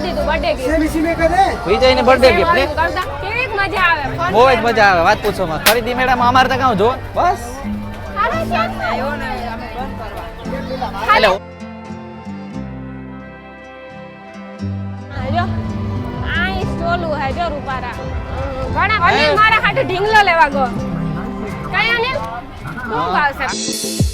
દીધું birthday gift વિજય ને birthday gift ને કેવી મજા આવે બહુ જ મજા આવે વાત પૂછો માં ખરીદી મેળામાં અમારે તો કાં જો બસ હેલો જો આ સ્ટોલું હે જો રૂપારા ઘણા અનિલ મારા હાટુ ઢીંગલો લેવા ગયો કઈ અનિલ શું ભાવ છે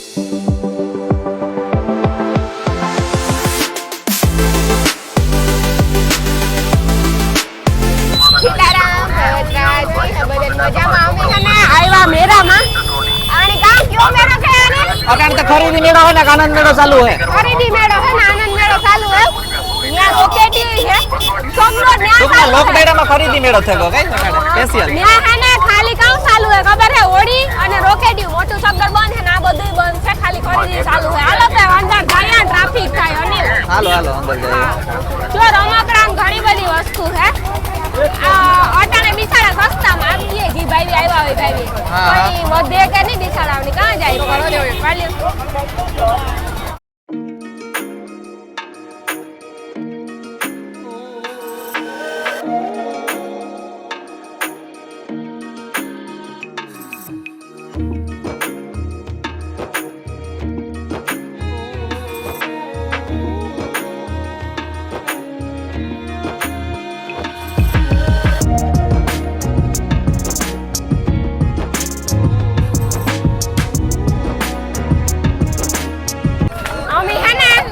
સીતારામ ભગતરાજ બદલ મજામાં અમે ને આવ્યા મેળામાં અને ગામ કયો મેળો છે અનિલ અકાણ તો ખરીદી મેળો હોય ને આનંદ મેળો ચાલુ હે ખરીદી મેળો હે ને આનંદ મેળો ચાલુ હે ન્યા રોકેટી છે સોમનો ન્યા લોક મેળામાં ખરીદી મેળો થયો કઈ સ્પેશિયલ ન્યા હે ને ખાલી કામ ચાલુ હે ખબર હે હોડી અને રોકેટી મોટું સગર બંધ હે ને આ બધું બંધ છે ખાલી ખરીદી ચાલુ હે હાલો બે અંદર ગયા ટ્રાફિક થાય અનિલ હાલો હાલો અંદર જઈએ જો રમકડા ઘણી બધી વસ્તુ હે અટાણે બિસાડા સસ્તામાં આપીએ જી ભાઈ આવ્યા હોય ભાઈ કોઈ વધે કે નહીં બિસાડાની કાં જાય કરો દેવું પાલ્યું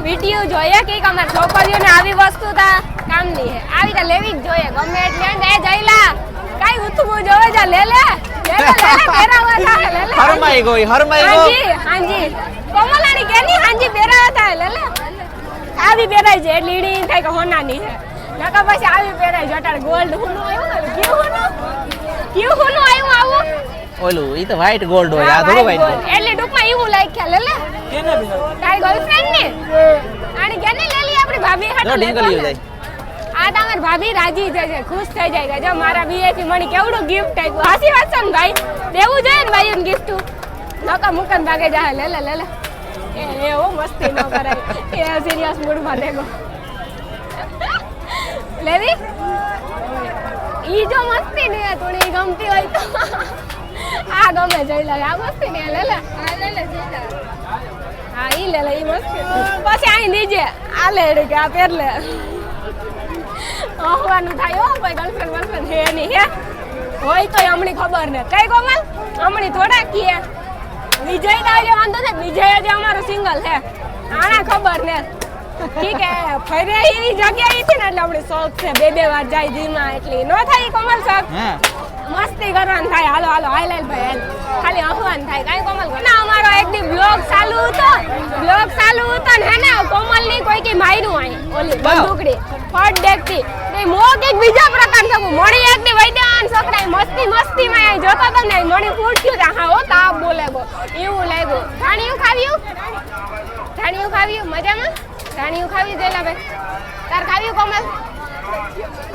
વિડિયો જોઈએ કે અમાર છોકરીઓને આવી વસ્તુ તા કામની હે આવી તા લેવી જ જોઈએ ગમે એટલે ને જઈલા કાઈ ઉતવું જોવે જા લે લે પહેરાવા તા લે લે હરમાઈ ગઈ હાજી કોમલાની કેની હાજી પહેરાવા તા લે લે આવી પહેરાઈ છે એટલે ઈડી થાય કે હોનાની હે નકા પછી આવી પહેરાઈ જટાડ ગોલ્ડ હુનું આવ્યું ને ક્યું હુનું આવ્યું આવું ઓલું ઈ તો વ્હાઈટ ગોલ્ડ હોય આ થોડો વ્હાઈટ ગોલ્ડ એટલે ટૂંકમાં એવું લાગ્યા લે લે કેને બી તારી ગર્લફ્રેન્ડ ને આની કેને લે લી આપણી ભાભી હાટુ ઢીંગલી જાય આ તમાર ભાભી રાજી થઈ જાય ખુશ થઈ જાય કે જો મારા બીએથી મને કેવડું ગિફ્ટ આપ્યું હાસી વાત છે ને ભાઈ દેવું જોઈએ ને ભાઈ ગિફ્ટ નકા મુકન ભાગે જા લે લે લે લે એ ઓ મસ્તી ન કરાય એ સિરિયસ મૂડ માં દેગો લેવી ઈ જો મસ્તી ને થોડી ગમતી હોય તો આ ગમે જઈ લે આ મસ્તી ને લે લે હા ઈ લે લે ઈ મસ્તી પછી આઈ નીજે આ લે કે આ પહેર લે હોવાનું થાય હો કોઈ ગર્લફ્રેન્ડ હે નહીં હે હોય તો હમણી ખબર ને કઈ કોમલ હમણી થોડા કીએ વિજય દાજો વાંધો છે વિજય જે અમારો સિંગલ છે આના ખબર ને ઠીક હે ફરે ઈ જગ્યા છે ને એટલે આપણે શોખ છે બે વાર જાય જીમાં એટલી નો થાય કોમલ શોખ મસ્તી કરવાનું થાય હાલો હાલો હાલ ભાઈ ખાલી અહવાન થાય કાઈ કોમલ ના અમારો એક દી બ્લોગ ચાલુ હતો ને હે ને કોમલ ની કોઈ કે માયરું આઈ ઓલી બંદૂકડી ફટ દેખતી ને મોક એક બીજા પ્રકાર છે મળી એક દી વૈદ્યાન છોકરાએ મસ્તી માં આઈ જોતો તો ને મણી ફૂટ્યું તા હા હો તાપ બોલે ગો એવું લાગ્યું ધાણિયું ખાવ્યું મજામાં ધાણિયું ખાવી દેલા ભાઈ તાર ખાવ્યું કોમલ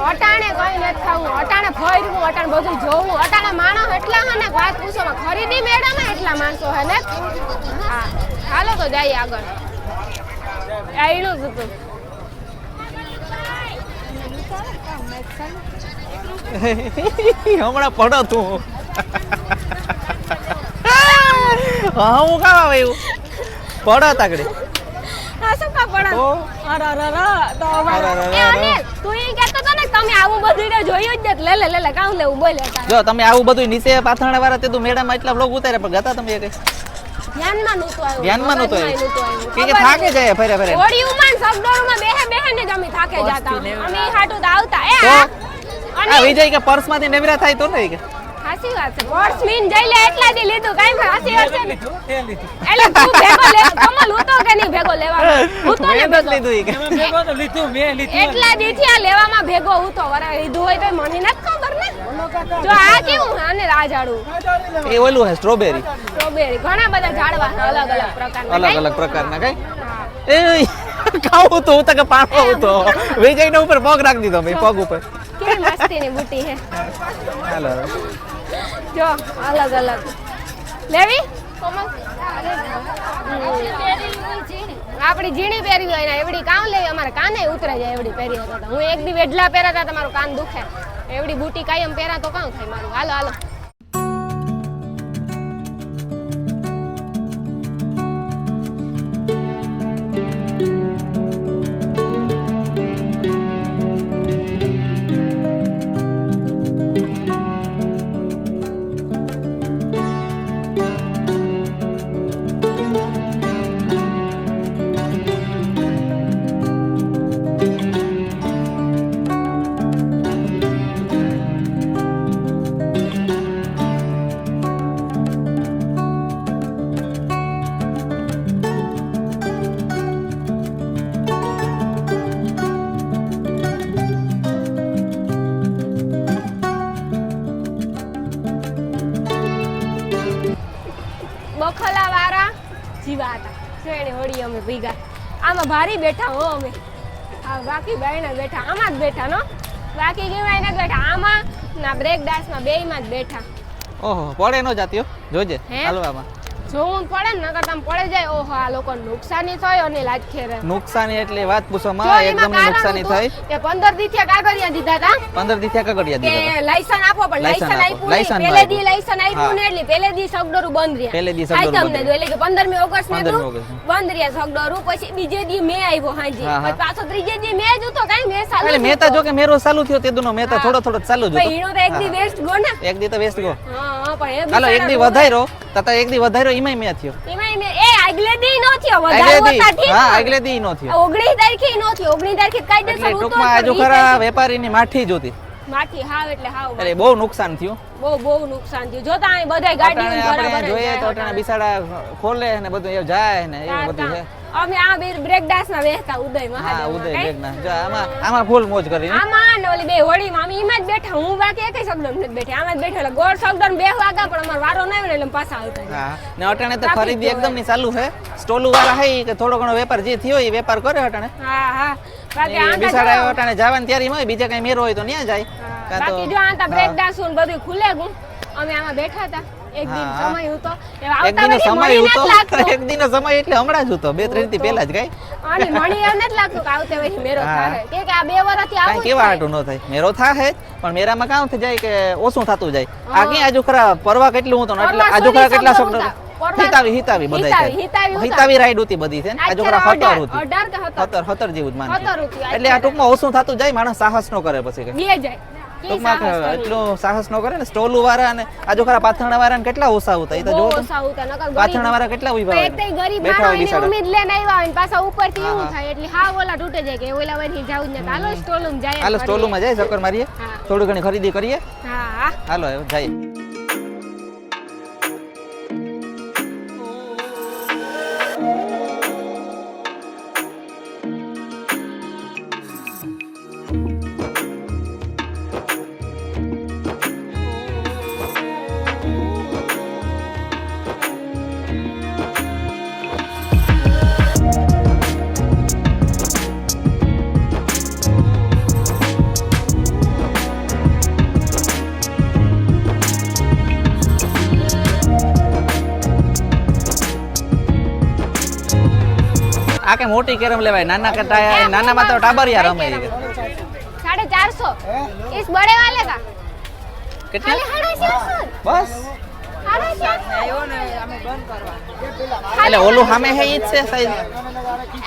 અટાણે કઈ નથી ખાવું અટાણે ફરવું અટાણે બધું જોવું અટાણે માણસ એટલા હે ને વાત પૂછો માં ખરીદી મેળામાં એટલા માણસો હે ને હા હાલો તો જઈએ આગળ આઈનું જ હતું હમણાં પડો તું હા હું કામ આવે એવું પડો તાકડી હા શું કા પડો તો તું ઈ કહેતો તો ને તમે આવું બધું જોયું જ લે કામ લેવું બોલે જો તમે આવું બધું નીચે પાથરણા વાળા તે તું મેળામાં એટલા બ્લોગ ઉતારે પણ ગતા તમે કઈ ધ્યાનમાં નહોતું કે થાકે જાય ફરે ઓડીયુમાં સગડોરમાં બેહે ને જમી થાકે જાતા અમે હાટુ તો આવતા આ વિજય કે પર્સ માંથી નેવરા થાય તો નહીં કે હાસી વાત છે પર્સ મીન જઈ લે એટલા દી લીધું કાઈ હાસી વાત છે ને એટલે તું ભેગો લે કમલ હું તો કે નહીં ભેગો લેવાનો હું તો ને ભેગો લીધું કે ભેગો તો લીધું મે લીધું એટલા દી થી આ લેવામાં ભેગો હું તો વરા લીધું હોય તો મને નથી ખબર ને જો આ કેવું આને રાજાડું એ ઓલું હે સ્ટ્રોબેરી ઘણા બધા ઝાડવા અલગ પ્રકારના કઈ એ ખાવું તો હું તો કે પાણો તો વિજય ને ઉપર પગ રાખી દીધો મે પગ ઉપર કેવી મસ્તીની બુટી હે હાલો જો અલગ લેવી કોમલ આપડી ઝીણી પહેરી હોય ને એવડી કામ લેવી અમારે કાને ઉતરાઈ જાય એવડી પહેરી હતા હું એક દી વેઢલા પહેરાતા તમારું કાન દુખે એવડી બુટી કાયમ પહેરા તો કામ થાય મારું હાલો હાલો બખલા વાળા જીવા હતા શેણે હોળી અમે ભીગા આમાં ભારી બેઠા હો અમે હા બાકી બાયણા બેઠા આમાં જ બેઠા નો બાકી કેવાય નથી બેઠા આમાં ના બ્રેક ડાન્સમાં બેયમાં જ બેઠા ઓહો પડે નો જાતીઓ જોજે હે? હાલવામાં જોવું પડે ને નકર તમે પડે જાય ઓહો આ લોકો નુકસાની થાય અને લાજ ખેરે નુકસાની એટલે વાત પૂછો માં એકદમ નુકસાની થઈ કે 15 દી થી કાગળિયા દીધા તા 15 દી થયા કગડિયા કે દીધા લાયસન આપો પણ લાયસન લાયસન આપો. આપ્યું નહીં. લાયસન પહેલે નો દી લાયસન આપ્યું ને એટલે પહેલે દી સગડોરું બંધ રહ્યા પહેલે દી થાય સગડોરું તમને બંધ એટલે કે 15મી ઓગસ્ટ ને 15મી તો ઓગસ્ટ. બંધ રહ્યા સગડોરું પછી બીજે દી મે આવ્યો હાંજી હા, હા. પછી પાછો ત્રીજે દી મે જ હતો કાઈ મે સાલું એટલે મહેતા જો કે મેરો ચાલુ થયો તે દુનો મહેતા થોડો થોડો ચાલુ જ હતો હીણો તો એક દી વેસ્ટ ગયો ને એક દી તો વેસ્ટ ગયો હા પણ એ હાલો એક દી વધાર્યો તતા એક દી વધાર્યો એમાંય મેં થયો એમાંય મે એ આગલે દી નો થયો આગલે વધારે દી હતા ઠીક હા પણ. આગલે દી નો થયો 19 તારીખે નો થયો 19 તારીખે કાયદેસર એટલે ઉતો ટૂંકમાં આજુ ખરા વેપારીની માઠી જોતી માથી હાવ એટલે હાવ એટલે બહુ નુકસાન થયું બહુ નુકસાન થયું જોતા અહીં બધાય ગાડીઓ અટાણે આપણે બરાબર જોઈએ તો અટાણે બિસાડા ખોલે ને બધું એવું જાય ને એવું બધું છે અમે આ બ્રેક ડાન્સ માં બેસતા ઉદય હા મહાદેવ ઉદય બેગના જો આમાં ફૂલ મોજ કરી આમાં ને ઓલી બે હોળી માં અમે એમાં જ બેઠા હું બાકી એકય શબ્દ નથી બેઠી આમાં જ બેઠા એટલે ગોળ શબ્દ બે વાગા પણ અમારો વારો નહીં એટલે અમે પાછા આવતા રહ્યા. હા ને અટાણે તો ખરીદી એકદમ ની ચાલુ છે સ્ટોલ વાળા હે કે થોડો ઘણો વેપાર જે થયો એ વેપાર કરે અટાણે હા હા બાકી એ આંતા બિસાડા જો- અટાણે જવાની તૈયારી હોય બીજે કઈ મેરો હોય તો ન્યા જાય હા, કાં તો બાકી જો આંતા બ્રેક ડાન્સ ને બધું ખુલે ગું અમે આમાં બેઠા હતા એક દિન હા. સમય હતો એ એક આવતા દિનનો વળી સમય મળી હતો નથી લાગતો. એક દિનનો સમય એટલે હમણાં જ હતો 2-3 દી પહેલા જ કઈ અને મણી એમ નથી લાગતું કે આવતે વળી મેરો હા. થાય કે આ 2 વર્ષથી આવું કાંઈ જ કેવા થાય. હાટું ન થાય મેરો થાય જ પણ મેરામાં કામ થઈ જાય કે ઓછું થતું જાય હા. આ ક્યાં આજુ ખરા પરવા કેટલું હતું ને એટલે પરવા આજુ ખરા સોરી કેટલા શબ્દો શબ્દો હતા. પરવા- હિતાવી બધા હિતાવી હતા. હિતાવી રાઈડ હતી બધી છે ને આજુ ખરા આખરે 17 હતી 18 કે 17 17 જેવું જ માનજો 17 હતી, એટલે આ ટૂંકમાં ઓછું થતું જાય માણસ સાહસ ન કરે પછી કઈ. બે જાય કી ટૂંકમાં સાહસ કરવું? એટલું સાહસ ન કરે ને સ્ટોલ વાળા ને આજુ ખરા પાથરણા વાળા ને કેટલા ઓછા હતા એ તો બહુ જોવો તો. ઓછા હતા, નકર ગરીબ- પાથરણા વાળા કેટલા ઉભા એક તો ઈ ગરીબ બેઠા માણસ હોય એની બિચારા ઉમ્મીદ લઈને આવ્યા હોય ને પાછા ઉપરથી હા, એવું હા. થાય એટલે હાવ ઓલા તૂટે જાય કે ઓલા વળી જાવું જ નથી હાલો સ્ટોલમાં જાય હાલો સ્ટોલુમાં જાય ચક્કર મારીએ હા. થોડી ઘણી ખરીદી કરીએ હા હા હાલો હવે જઈએ આ કે મોટી કેરમ લેવાય નાના કરતા નાનામાં તો ટાબરિયા રમે છે. 450 इस बड़े वाले का કેટલા खाली 450 બસ 450 એટલે ઓલું સામે હે ઈ જ છે સાઈઝ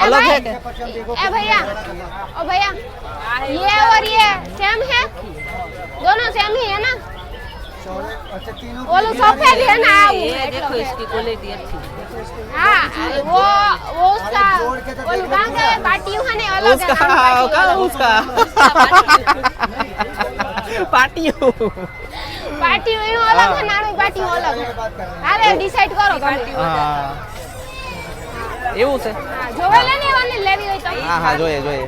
અલગ है કે ए भैया ओ भैया ये और ये सेम है दोनों सेम ही है ना वो लोग सफेद है ना ये देखो इसकी क्वालिटी अच्छी हाँ वो उसका वो कहाँ का है पाटियों है ना अलग उसका है का उसका पाटियो पाटियों इन अलग है नानी पाटियों अलग है अरे डिसाइड करो તમે હા એવું છે હા જોવે લેની વાને લેવી હોય તો હા હા જોઈએ જોઈએ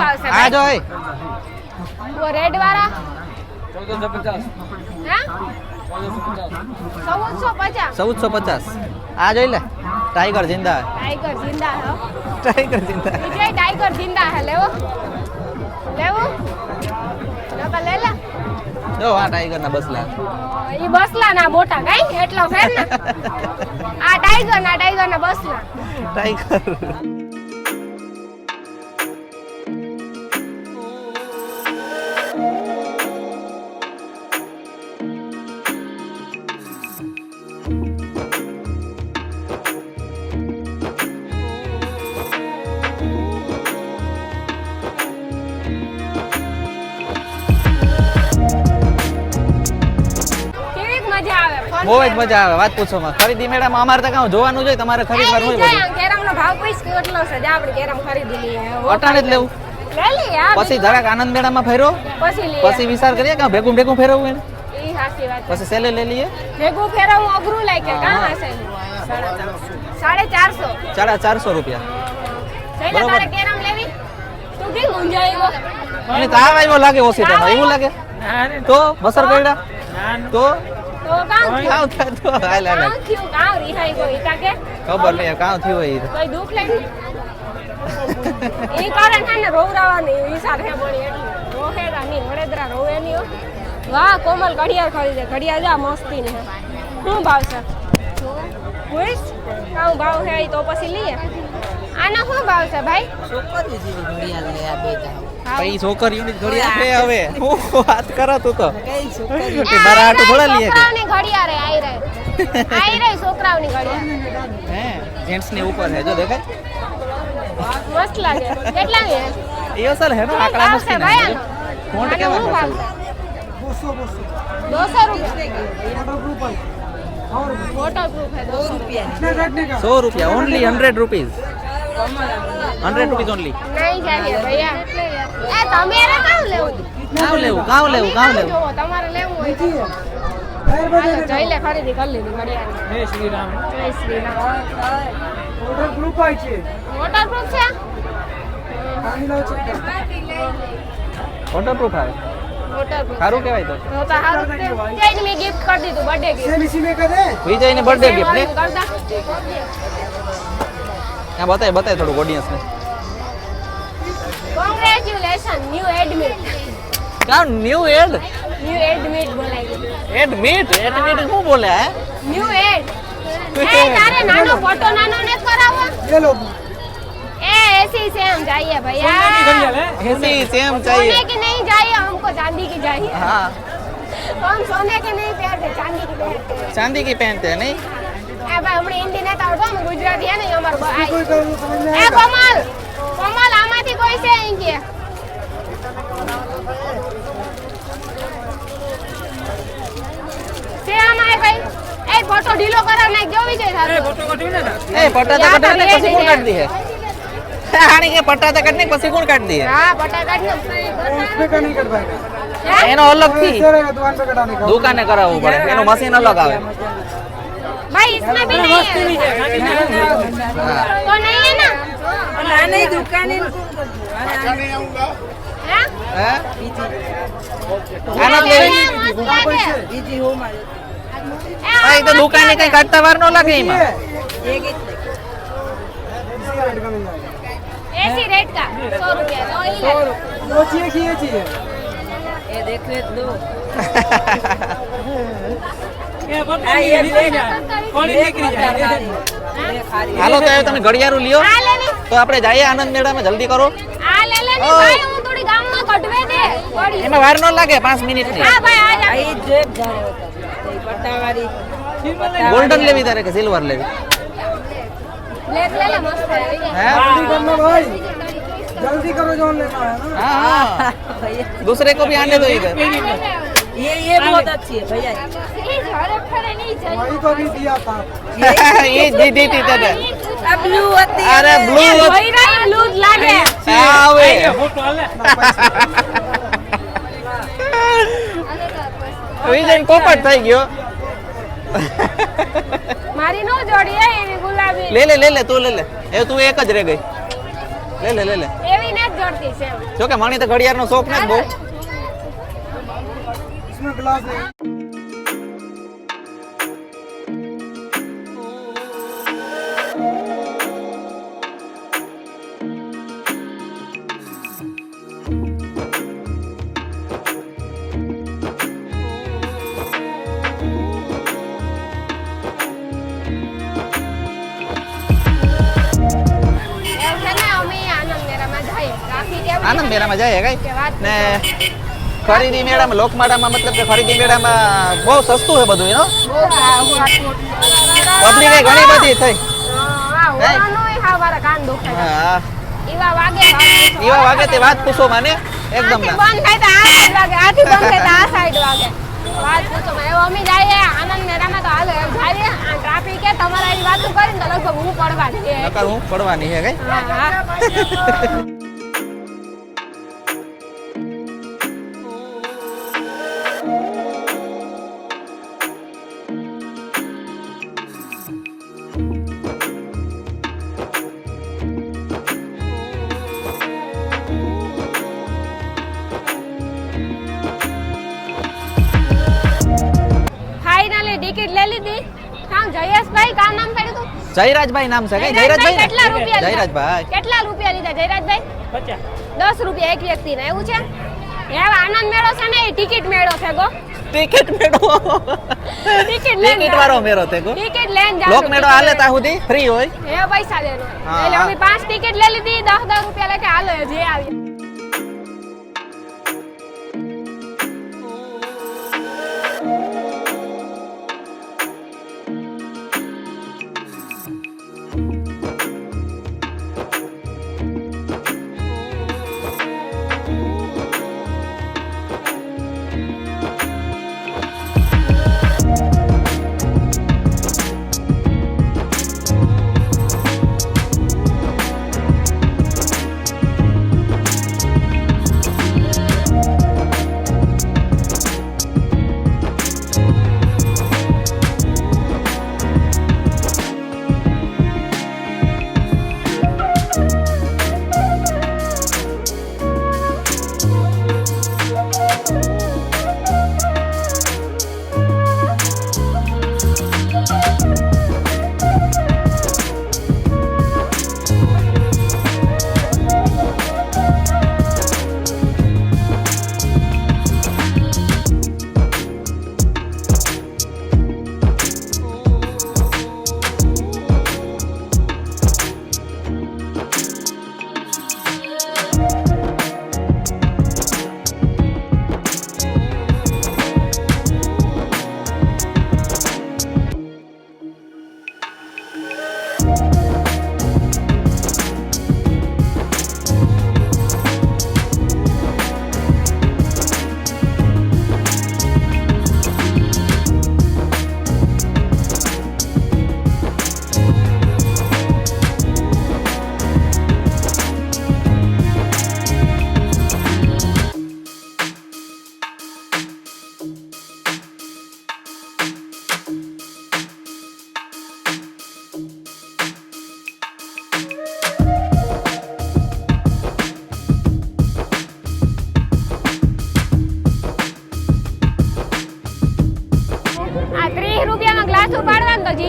ભાવ છે આ જો એ वो रेड वाला 1450 हैं 1450 1450 આ જોઈ લે ટાઈગર જિંદા टाइगर जिंदा है ટાઈગર જિંદા विजय टाइगर जिंदा है लेवो लेवो नका ले ले જો આ ટાઈગર ના બસલા ઈ બસલા ના મોટા કઈ એટલો ફેર ને આ ટાઈગર ના બસલા ટાઈગર કેવી મજા આવે ફોન બહુ જ મજા આવે વાત પૂછો માં ખરીદી મેળામાં અમારે તો કાં જોવાનું જોઈએ તમારે ખરીદવાનું હોય બધું કેરમનો ભાવ પૂછ કેટલો છે જા આપણે કેરમ ખરીદી લઈએ અટાણે જ લેવું લે લે યાર પછી જરાક આનંદ મેળામાં ફેરો પછી લઈએ પછી વિચાર કરીએ કે ભેગું ભેગું ફેરવવું એને ઈ હાસી વાત પછી સેલે લઈ લઈએ ભેગું ફેરવવું અઘરું લાગે કાં હશે 450 450 રૂપિયા જઈને બરોબર. તારે કેરમ લેવી તું કેમ મૂંઝાયો અને તાવ આવ્યો લાગે ઓછી તમને એવું લાગે તો બસર કઈડા તો તો કાં કાં થાય તો હાલ હાલ કાં થયું કાં રિહાઈ ગઈ તાકે ખબર નહીં કાં થયું હોય ઈ. કોઈ દુઃખ લાગ્યું એ કારણ છે ને રોવરાવાની વિચાર હે બોલી એટલે રોહેડા ની વડેદરા રોવે ની હો. વાહ કોમલ ઘડિયાળ ખરીદે ઘડિયાળ જા મસ્તી ની હે શું ભાવ છે પૂછ કાઉ ભાવ હે ઈ તો પછી લઈએ આનો શું ભાવ છે ભાઈ ભાઈ છોકરીઓની થોડી આપે હવે હું વાત કરો તું તો કે મારા આટું થોડા લઈએ કે છોકરાઓની ઘડિયાળ હે આઈ રહી છોકરાઓની ઘડિયાળ હે જેન્ટ્સ ની ઉપર છે જો દેખાય મસ્ત લાગે કેટલાની હે એ અસલ હે ને આકડા ભાવ મસ્તી છે ના ભાઈ છે. આનો ફોન્ટ આનો કેવા શું ભાવ છે? છે 200 રૂપિયા વોટરપ્રૂફ है 200 रुपया 100 રૂપિયા ઓનલી 100 રૂપીઝ 100 રૂપીઝ ઓનલી नहीं चाहिए भैया ए तमेरे काउ लेવું કાં લેવું જોવો તમારે લેવું હોય તો હાલો, જઈ લે ખરીદી કરી લીધી ઘડિયાળ જય શ્રી રામ જય શ્રી રામ વોટરપ્રૂફ હોય છે વોટરપ્રૂફ છે વોટરપ્રૂફ આવે વોટરપ્રૂફ સારું કહેવાય તો તો હારું જઈને મેં ગિફ્ટ કરી દીધું બર્થડે ગિફ્ટ વિજયને બર્થડે ગિફ્ટ ને કરતા ત્યાં બતાય થોડું ઓડિયન્સ ને કોંગ્રેચ્યુલેશન ન્યુ એડમિટ કાં ન્યુ એડ બોલાય એડમિટ શું બોલે હે ન્યુ એડ એ તારે નાનો ફોટો નાનો ને કરાવો ए ऐसी सेम चाहिए भैया ऐसी सेम सोने चाहिए की नहीं चाहिए हमको चांदी की चाहिए हाँ तो हम सोने की नहीं पहनते चांदी की पहनते हैं चांदी की पहनते हैं नहीं ए भाई हमने हिंदी नहीं आवड़तो हम गुजराती है नहीं हमार ए कोमल कोमल आमाथी कोई से અહીં કે से आमाए भाई एक फोटो ढीलो करा ना जो भी चाहिए એ ફોટો કાઢ્યું ને ए पट्टा तो कटने પછી કોણ કાઢ दी है હાણી કે પટ્ટા તો કટને પછી કોણ કાઢ दी है हां पटा काट એનો અલગ થી દુકાને કરાવવું પડે એનું મશીન અલગ આવે भाई इसमें भी नहीं है હા तो नहीं है ना नहीं दुकान हैं હે આના લેવી मस्त लागे दीदी हो मारे આ તો દુકાને કઈ કાઢતા વાર ન લાગે એમાં ऐसी रेट का 100 रुपया तो ही लगे। ये देख ले दो એ બકરી નીકળી જાય કોણી નીકળી જાય ये खाली હાલો તો હવે તમે ઘડિયાળું લ્યો आ लेनी તો આપણે જઈએ આનંદ મેળામાં જલ્દી કરો आ ले लेनी ओ। भाई હું થોડી ગામમાં કઢવે દે થોડી એમાં વાર ન લાગે 5 મિનિટની હા ભાઈ આ જા आई जेब जाने होता है पट्टा वाली ગોલ્ડન લેવી તારે કે સિલ્વર લેવી બ્લેક ले ले मस्त है હે જલ્દી કરો જો લેના હે ના हाँ हाँ भैया दूसरे को भी आने दो इधर ये बहुत अच्छी है भैया ये घर खड़े नहीं चाहिए वही तो भी दिया था ये दी दी थी तेरे अब ब्लू होती है अरे ब्लू એ ભઈ રહી બ્લૂ જ લાગે आवे ફોટો હાલે વિજય પોપટ થઈ ગયો મારી નો જોડી એવી ગુલાબી ले ले તું ले ले એ તું એક જ રહી ગઈ ले ले એવી ને જ કરતી છે એમ. જો કે મણી તો ઘડિયાળનો શોખ ને બહુ. એવું છે ને અમે આનંદ મેળામાં જઈએ રાખી કેવું આનંદ મેળામાં જાય કે કઈ વાત ને ખરીદી મેળામાં લોકમેળામાં મતલબ કે ખરીદી મેળામાં બહુ સસ્તું છે બધું એનો બહુ સારું. પબ્લિક ઘણી બધી થઈ હા, ઓળાનોય હા વારા કાન દુખે છે. હા ઈવા વાગે એવા વાગે તે વાત પૂછો મને એકદમ આથી ના બંધ થાય તો આ સાઈડ વાગે આથી બંધ થાય તો આ સાઈડ વાગે વાત પૂછો માં. એવો અમે જઈએ આનંદ મેળામાં તો હાલો એમ જઈએ આ ટ્રાફિક એ તમારા એની વાતો કરીને તો લગભગ હું પડવાની છે. નકર હું પડવાની છે કઈ હા. ફાઇનલી ટિકિટ લઈ લીધી. કામ જયેશભાઈ કામ નામ પડ્યું તું? જયરાજભાઈ નામ છે કઈ જયરાજભાઈ કેટલા રૂપિયા લીધા? જયરાજભાઈ કેટલા રૂપિયા લીધા જયરાજભાઈ? 10 રૂપિયા એક વ્યક્તિના. એવું છે? એવા આનંદ મેળો છે ને એ ટિકિટ મેળો છે ગો. ટિકિટ મેળો ટિકિટ લઈને ટિકિટ વાળો મેળો તે કો ટિકિટ લઈને જાવ. લોક મેળો હાલે ત્યાં સુધી ફ્રી હોય એ પૈસા લેનો. હા, એટલે હા. અમે 5 ટિકિટ લઈ લીધી 10 રૂપિયા લેકે હાલો જે આવી.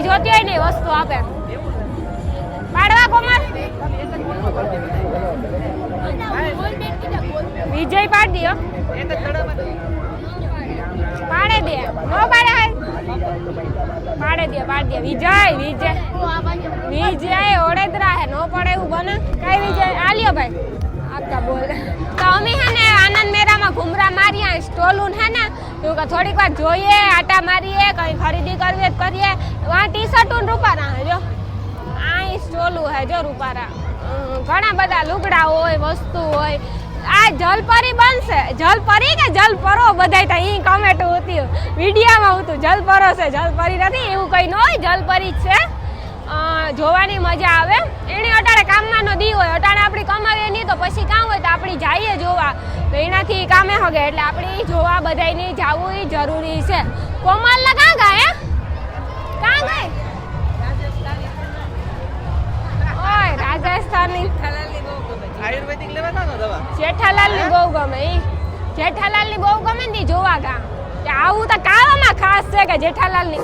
જોતી હોય ને એ વસ્તુ આપે. પાડવા કોમર વિજય પાડી દો. પાડે દે નો પાડે પાડે દે પાડી દે. વિજય વિજય વિજય ઓડેદરા હે નો પડે એવું બને કઈ વિજય આલ્યો ભાઈ આકા બોલ. તો અમે હે ને આનંદ મેળામાં ઘુમરા મારીએ સ્ટોલું હે ને તો કે થોડીક વાર જોઈએ આટા મારીએ કઈ ખરીદી કરવી કરીએ. વહાં ટી શર્ટું રૂપારા હે જો આ સ્ટોલું હે જો રૂપારા ઘણા બધા લુગડા હોય વસ્તુ હોય. આ જલપરી બનશે જલપરી કે જલપરો બધાય તા ઈ કમેન્ટ હોતી વિડિયામાં હતું જલપરો છે જલપરી નથી એવું કઈ ન હોય જલપરી જ છે. જોવાની મજા આવે. એને અટાણે કામમાં નો દી હોય અટાણે આપણી કમાવીએ નહીં તો પછી કામ હોય તો આપણી જઈએ જોવા તો એનાથી કામે હગે એટલે આપણે જોવા બધાયની જવું એ જરૂરી છે. કોમલ ને કાં ગયા કાં ગઈ ઓય રાજસ્થાની આયુર્વેદિક લેવા જેઠાલાલ ની બહુ ગમે ઈ જેઠાલાલ ની બહુ ગમે ને ઈ જોવા ગા કે આવું તો કાવામાં ખાસ છે કે જેઠાલાલ ની